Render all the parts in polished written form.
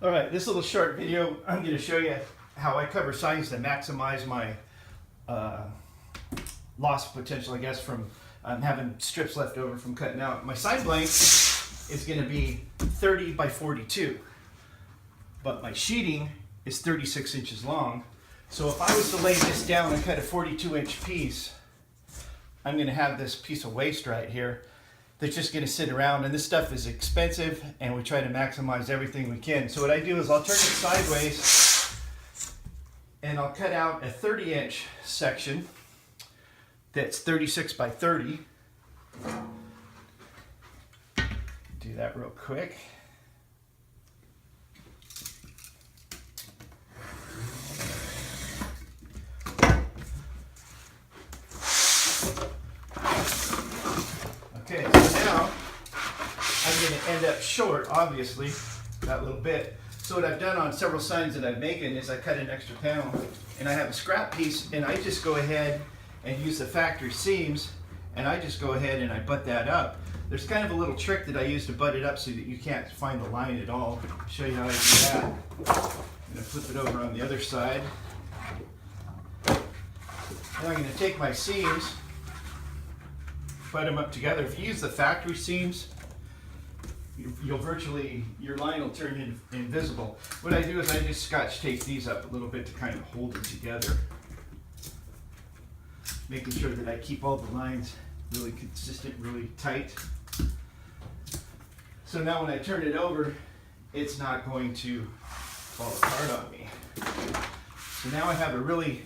All right, this little short video, I'm going to show you how I cover signs to maximize my loss potential, I guess, from having strips left over from cutting out. My sign blank is going to be 30 by 42, but my sheeting is 36 inches long. So if I was to lay this down and cut a 42-inch piece, I'm going to have this piece of waste right here that's just going to sit around, and this stuff is expensive and we try to maximize everything we can. So what I do is I'll turn it sideways and I'll cut out a 30-inch section that's 36 by 30. Do that real quick. Okay, so now I'm going to end up short, obviously, that little bit. So what I've done on several signs that I've making is I cut an extra panel and I have a scrap piece, and I just go ahead and use the factory seams, and I just go ahead and I butt that up. There's kind of a little trick that I use to butt it up so that you can't find the line at all. I'll show you how I do that. I'm going to flip it over on the other side. And I'm going to take my seams, butt them up together. If you use the factory seams, you'll virtually, your line will turn invisible. What I do is I just scotch tape these up a little bit to kind of hold it together, making sure that I keep all the lines really consistent, really tight. So now when I turn it over, it's not going to fall apart on me. So now I have a really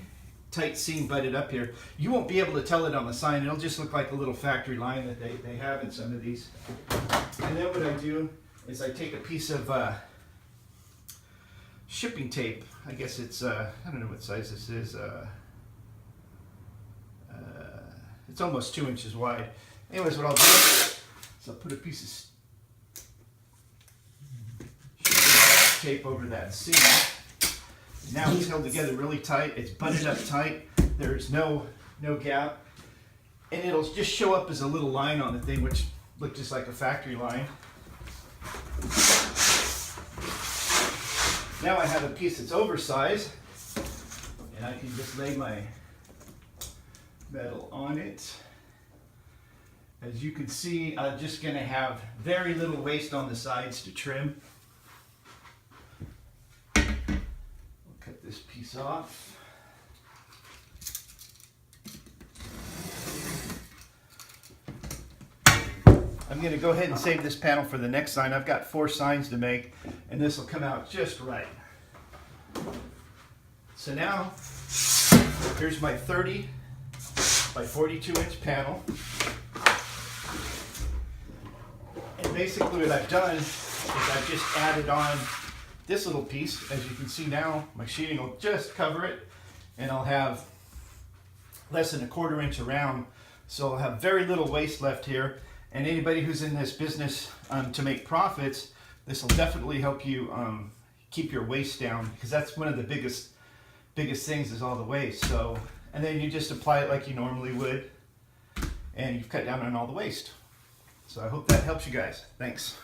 tight seam butted up here. You won't be able to tell it on the sign. It'll just look like a little factory line that they have in some of these. And then what I do is I take a piece of shipping tape. I guess it's, I don't know what size this is. It's almost 2 inches wide. Anyways, what I'll do is I'll put a piece of tape over that seam. Now it's held together really tight. It's butted up tight. There's no gap. And it'll just show up as a little line on the thing, which looks just like a factory line. Now I have a piece that's oversized, and I can just lay my metal on it. As you can see, I'm just going to have very little waste on the sides to trim. We'll cut this piece off. I'm going to go ahead and save this panel for the next sign. I've got 4 signs to make, and this will come out just right. So now, here's my 30 by 42-inch panel. And basically what I've done is I've just added on this little piece. As you can see now, my sheeting will just cover it, and I'll have less than a 1/4 inch around. So I'll have very little waste left here. And anybody who's in this business to make profits, this will definitely help you keep your waste down, because that's one of the biggest things is all the waste. So, and then you just apply it like you normally would, and you've cut down on all the waste. So I hope that helps you guys. Thanks.